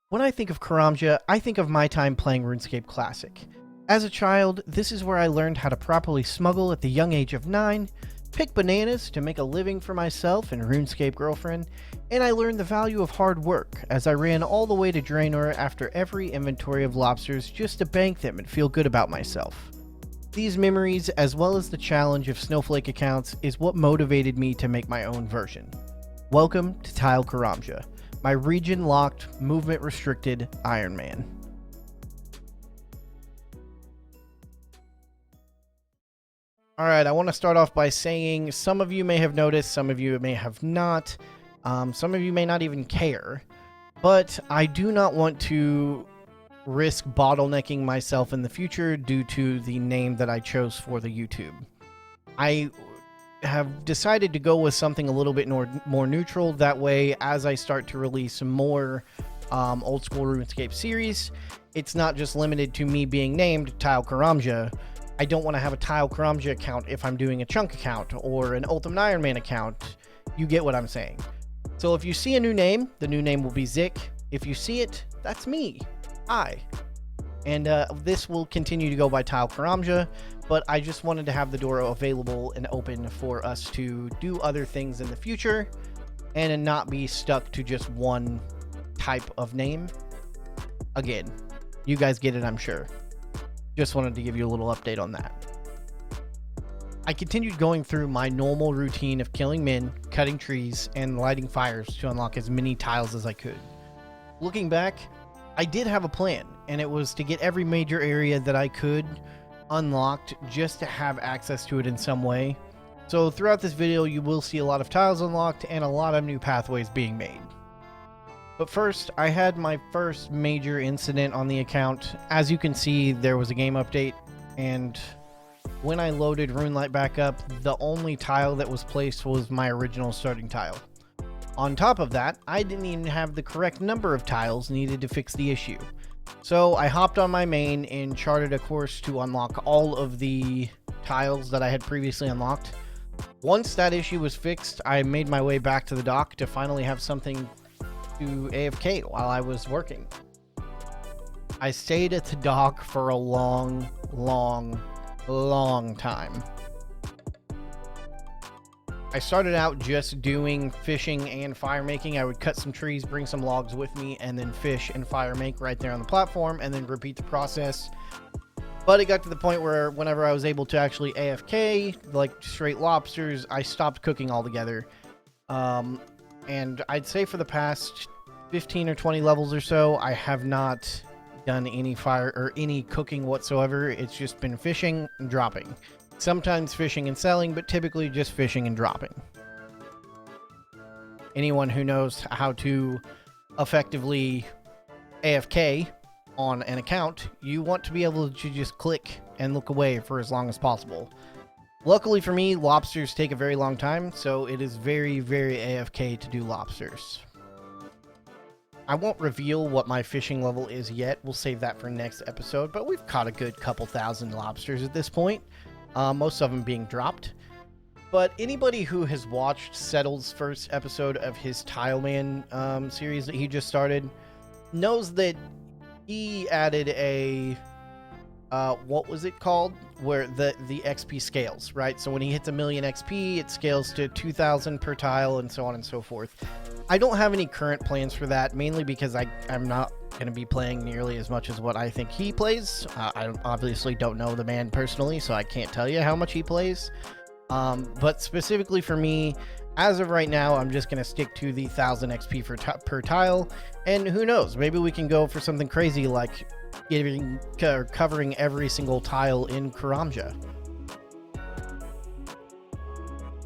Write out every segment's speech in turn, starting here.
When I think of Karamja, I think of my time playing RuneScape Classic. As a child, this is where I learned how to properly smuggle at the young age of 9, pick bananas to make a living for myself and RuneScape girlfriend, and I learned the value of hard work as I ran all the way to Draenor after every inventory of lobsters just to bank them and feel good about myself. These memories, as well as the challenge of Snowflake accounts, is what motivated me to make my own version. Welcome to Tile Karamja, my region-locked, movement-restricted Ironman. Alright, I want to start off by saying some of you may have noticed, some of you may have not, some of you may not even care, but I do not want to risk bottlenecking myself in the future due to the name that I chose for the YouTube. I have decided to go with something a little bit more neutral. That way, as I start to release more old school RuneScape series, it's not just limited to me being named Tile Karamja. I don't want to have a Tile Karamja account if I'm doing a Chunk account or an Ultimate Ironman account. You get what I'm saying. So if you see a new name, the new name will be Zik. If you see it, that's me. And this will continue to go by Tile Karamja, but I just wanted to have the door available and open for us to do other things in the future and not be stuck to just one type of name. Again, you guys get it, I'm sure. Just wanted to give you a little update on that. I continued going through my normal routine of killing men, cutting trees, and lighting fires to unlock as many tiles as I could. Looking back, I did have a plan, and it was to get every major area that I could unlocked just to have access to it in some way. So throughout this video, you will see a lot of tiles unlocked and a lot of new pathways being made. But first, I had my first major incident on the account. As you can see, there was a game update, and when I loaded RuneLite back up, the only tile that was placed was my original starting tile. On top of that, I didn't even have the correct number of tiles needed to fix the issue. So I hopped on my main and charted a course to unlock all of the tiles that I had previously unlocked. Once that issue was fixed, I made my way back to the dock to finally have something to AFK while I was working. I stayed at the dock for a long time. I started out just doing fishing and fire making. I would cut some trees, bring some logs with me, and then fish and fire make right there on the platform, and then repeat the process. But it got to the point where whenever I was able to actually AFK, like straight lobsters, I stopped cooking altogether. And I'd say for the past 15 or 20 levels or so, I have not done any fire or any cooking whatsoever. It's just been fishing and dropping. Sometimes fishing and selling, but typically just fishing and dropping. Anyone who knows how to effectively AFK on an account, you want to be able to just click and look away for as long as possible. Luckily for me, lobsters take a very long time, so it is very AFK to do lobsters. I won't reveal what my fishing level is yet. We'll save that for next episode, but we've caught a good couple thousand lobsters at this point. Most of them being dropped. But anybody who has watched Settle's first episode of his Tileman series that he just started knows that he added a what was it called, where the XP scales, right? So when he hits 1,000,000 XP, it scales to 2,000 per tile, and so on and so forth. I don't have any current plans for that, mainly because I'm not going to be playing nearly as much as what I think he plays. I obviously don't know the man personally, so I can't tell you how much he plays. But specifically for me, as of right now, I'm just going to stick to the 1,000 XP per tile, and who knows, maybe we can go for something crazy like covering every single tile in Karamja.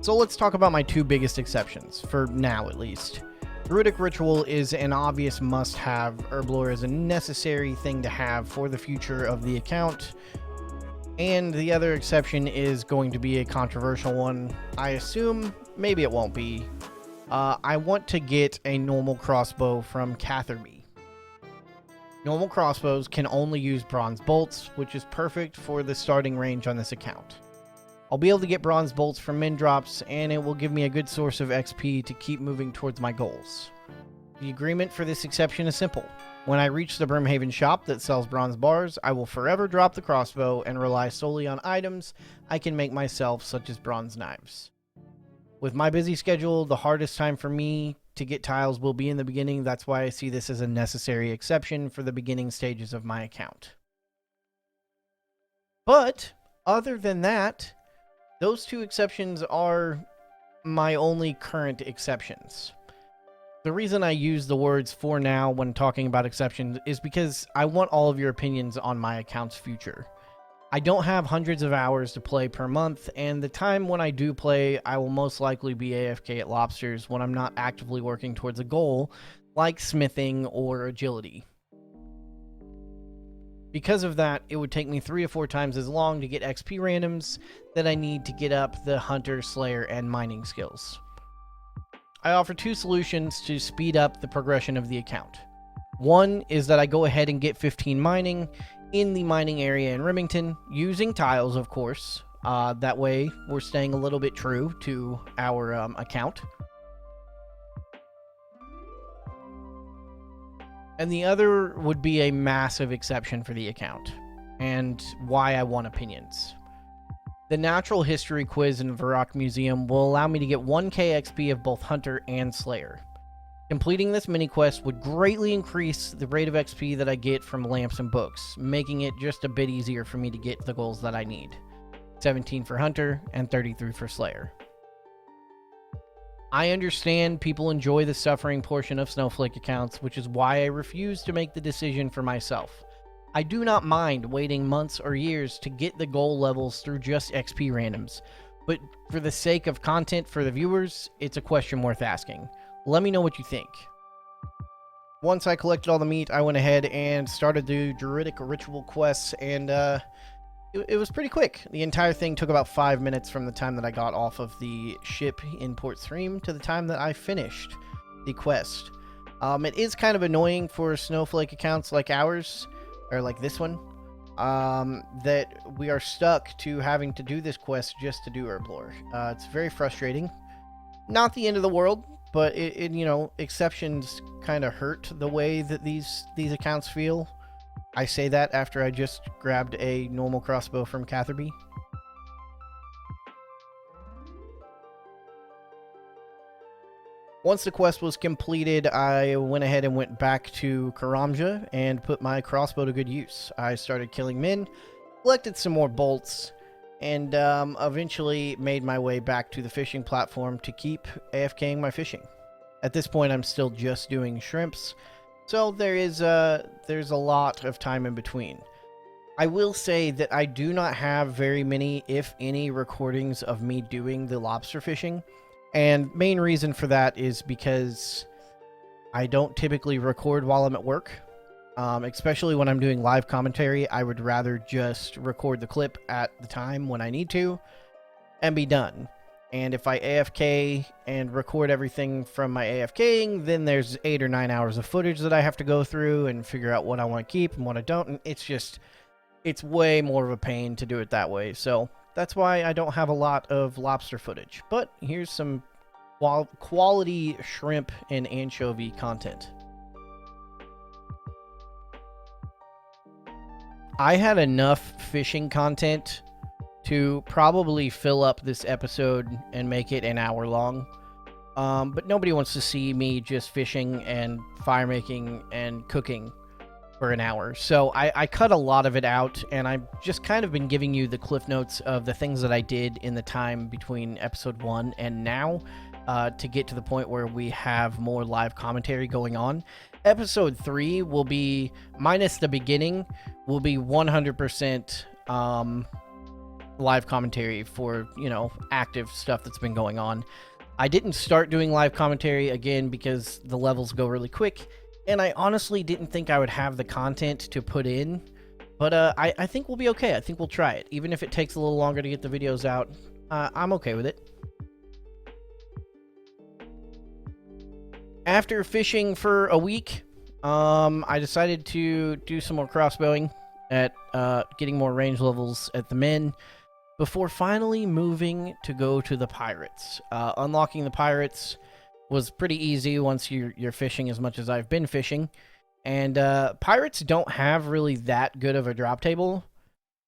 So let's talk about my two biggest exceptions, for now at least. Druidic Ritual is an obvious must-have. Herblore is a necessary thing to have for the future of the account. And the other exception is going to be a controversial one. I assume, maybe it won't be. I want to get a normal crossbow from Catherby. Normal crossbows can only use bronze bolts, which is perfect for the starting range on this account. I'll be able to get bronze bolts from min drops, and it will give me a good source of XP to keep moving towards my goals. The agreement for this exception is simple. When I reach the Brimhaven shop that sells bronze bars, I will forever drop the crossbow and rely solely on items I can make myself, such as bronze knives. With my busy schedule, the hardest time for me to get tiles will be in the beginning. That's why I see this as a necessary exception for the beginning stages of my account. But other than that, those two exceptions are my only current exceptions. The reason I use the words "for now" when talking about exceptions is because I want all of your opinions on my account's future. I don't have hundreds of hours to play per month, and the time when I do play, I will most likely be AFK at Lobsters when I'm not actively working towards a goal, like smithing or agility. Because of that, it would take me 3 or 4 times as long to get XP randoms that I need to get up the Hunter, Slayer, and Mining skills. I offer 2 solutions to speed up the progression of the account. One is that I go ahead and get 15 mining in the mining area in Remington, using tiles, of course. That way, we're staying a little bit true to our account. And the other would be a massive exception for the account, and why I want opinions. The Natural History quiz in Varrock Museum will allow me to get 1k XP of both Hunter and Slayer. Completing this mini-quest would greatly increase the rate of XP that I get from lamps and books, making it just a bit easier for me to get the goals that I need. 17 for Hunter and 33 for Slayer. I understand people enjoy the suffering portion of Snowflake accounts, which is why I refuse to make the decision for myself. I do not mind waiting months or years to get the goal levels through just XP randoms, but for the sake of content for the viewers, it's a question worth asking. Let me know what you think. Once I collected all the meat, I went ahead and started the Druidic Ritual quests, and it was pretty quick. The entire thing took about 5 minutes from the time that I got off of the ship in Port Stream to the time that I finished the quest. It is kind of annoying for Snowflake accounts like ours, or like this one, that we are stuck to having to do this quest just to do Herblore. It's very frustrating. Not the end of the world, but it you know, exceptions kind of hurt the way that these accounts feel. I say that after I just grabbed a normal crossbow from Catherby. Once the quest was completed, I went ahead and went back to Karamja and put my crossbow to good use. I started killing men, collected some more bolts, and eventually made my way back to the fishing platform to keep AFKing my fishing. At this point, I'm still just doing shrimps, so there's a lot of time in between. I will say that I do not have very many, if any, recordings of me doing the lobster fishing. And main reason for that is because I don't typically record while I'm at work. Especially when I'm doing live commentary, I would rather just record the clip at the time when I need to and be done. And if I AFK and record everything from my AFKing, then there's 8 or 9 hours of footage that I have to go through and figure out what I want to keep and what I don't. And it's way more of a pain to do it that way. So that's why I don't have a lot of lobster footage. But here's some quality shrimp and anchovy content. I had enough fishing content to probably fill up this episode and make it an hour long. But nobody wants to see me just fishing and fire making and cooking for an hour. So I cut a lot of it out, and I've just kind of been giving you the cliff notes of the things that I did in the time between episode 1 and now, to get to the point where we have more live commentary going on. Episode 3 will be, minus the beginning, will be 100% live commentary for, you know, active stuff that's been going on. I didn't start doing live commentary again because the levels go really quick, and I honestly didn't think I would have the content to put in, but I think we'll be okay. I think we'll try it. Even if it takes a little longer to get the videos out, I'm okay with it. After fishing for a week, I decided to do some more crossbowing at getting more range levels at the men before finally moving to go to the pirates. Unlocking the pirates was pretty easy once you're fishing as much as I've been fishing, And pirates don't have really that good of a drop table.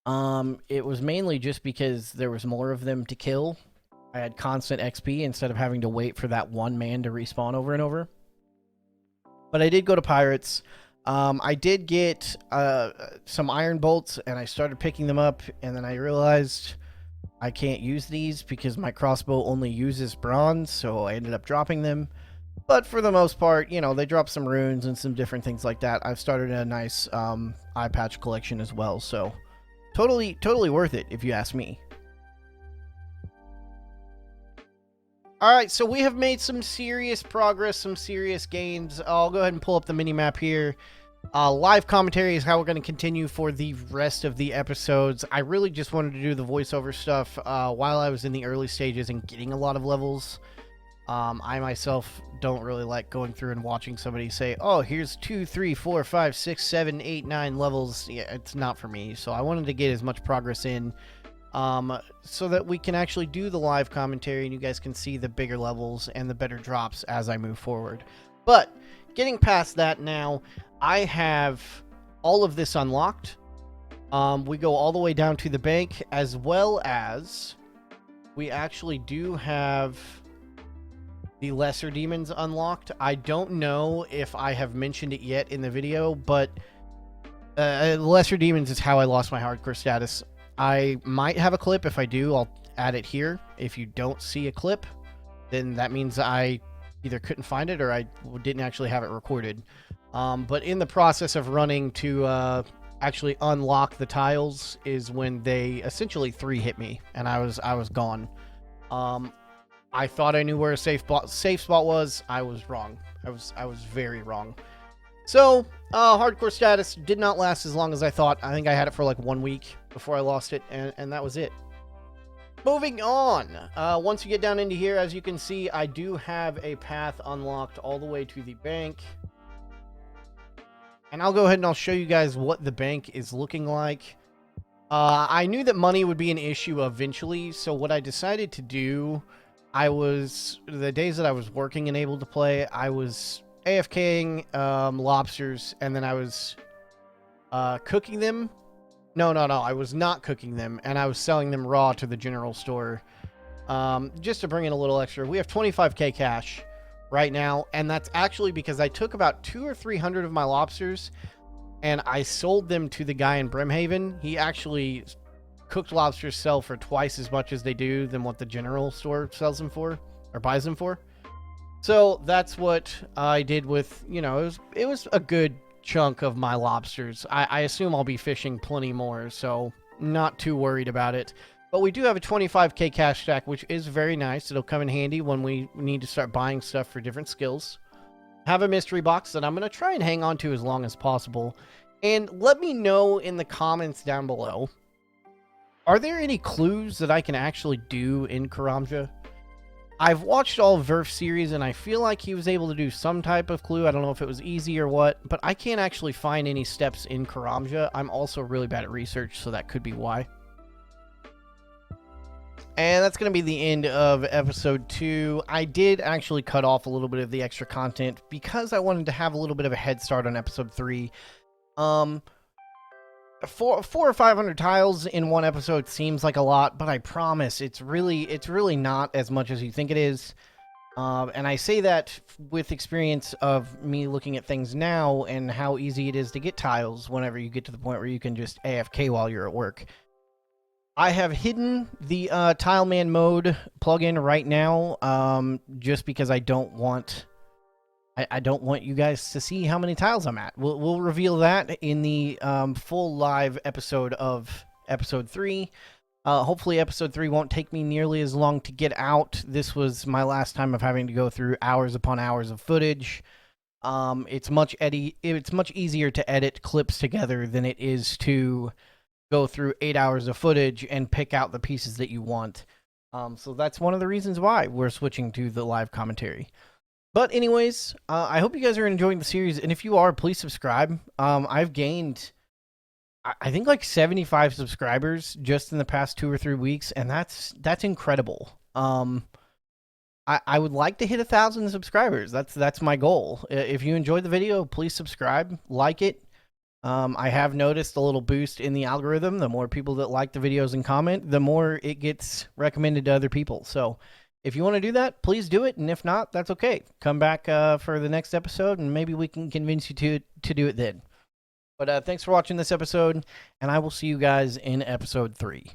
It was mainly just because there was more of them to kill. I had constant XP instead of having to wait for that one man to respawn over and over. But I did go to pirates. I did get some iron bolts, and I started picking them up, and then I realized I can't use these because my crossbow only uses bronze, so I ended up dropping them. But for the most part, you know, they drop some runes and some different things like that. I've started a nice eye patch collection as well, so totally worth it if you ask me. Alright, so we have made some serious progress, some serious gains. I'll go ahead and pull up the mini-map here. Live commentary is how we're going to continue for the rest of the episodes. I really just wanted to do the voiceover stuff while I was in the early stages and getting a lot of levels. I myself don't really like going through and watching somebody say, oh, here's 2, 3, 4, 5, 6, 7, 8, 9 levels. Yeah, it's not for me. So I wanted to get as much progress in so that we can actually do the live commentary and you guys can see the bigger levels and the better drops as I move forward. But getting past that now, I have all of this unlocked. We go all the way down to the bank, as well as we actually do have the lesser demons unlocked. I don't know if I have mentioned it yet in the video, but lesser demons is how I lost my hardcore status. I might have a clip. If I do, I'll add it here. If you don't see a clip, then that means I either couldn't find it or I didn't actually have it recorded. But in the process of running to actually unlock the tiles is when they essentially 3-hit me, and I was gone. I thought I knew where a safe spot was. I was wrong. I was very wrong. So, hardcore status did not last as long as I thought. I think I had it for like 1 week before I lost it, and that was it. Moving on. Once you get down into here, as you can see, I do have a path unlocked all the way to the bank. And I'll go ahead and I'll show you guys what the bank is looking like. I knew that money would be an issue eventually, so what I decided to do, the days that I was working and able to play, I was AFKing lobsters, and then I was cooking them. No, I was not cooking them, and I was selling them raw to the general store. Just to bring in a little extra. We have 25k cash right now, and that's actually because I took about 200 or 300 of my lobsters, and I sold them to the guy in Brimhaven. He actually cooked lobsters sell for twice as much as they do than what the general store sells them for, or buys them for. So that's what I did with, you know, it was a good chunk of my lobsters. I assume I'll be fishing plenty more, so not too worried about it. But we do have a 25k cash stack, which is very nice. It'll come in handy when we need to start buying stuff for different skills. Have a mystery box that I'm going to try and hang on to as long as possible. And let me know in the comments down below, are there any clues that I can actually do in Karamja? I've watched all of Verf's series, and I feel like he was able to do some type of clue. I don't know if it was easy or what, but I can't actually find any steps in Karamja. I'm also really bad at research, so that could be why. And that's going to be the end of episode 2. I did actually cut off a little bit of the extra content because I wanted to have a little bit of a head start on episode 3. 400 or 500 tiles in one episode seems like a lot, but I promise it's really not as much as you think it is. And I say that with experience of me looking at things now and how easy it is to get tiles whenever you get to the point where you can just AFK while you're at work. I have hidden the Tileman mode plugin right now, just because I don't want you guys to see how many tiles I'm at. We'll reveal that in the full live episode of episode 3. Hopefully episode 3 won't take me nearly as long to get out. This was my last time of having to go through hours upon hours of footage. It's much easier to edit clips together than it is to go through 8 hours of footage and pick out the pieces that you want. So that's one of the reasons why we're switching to the live commentary. But anyways, I hope you guys are enjoying the series, and if you are, please subscribe. I've gained, I think, like 75 subscribers just in the past 2 or 3 weeks, and that's incredible. I I would like to hit 1,000 subscribers. That's my goal. If you enjoyed the video, please subscribe, like it. I have noticed a little boost in the algorithm. The more people that like the videos and comment, the more it gets recommended to other people. So if you want to do that, please do it. And if not, that's okay. Come back for the next episode, and maybe we can convince you to do it then. But thanks for watching this episode, and I will see you guys in episode 3.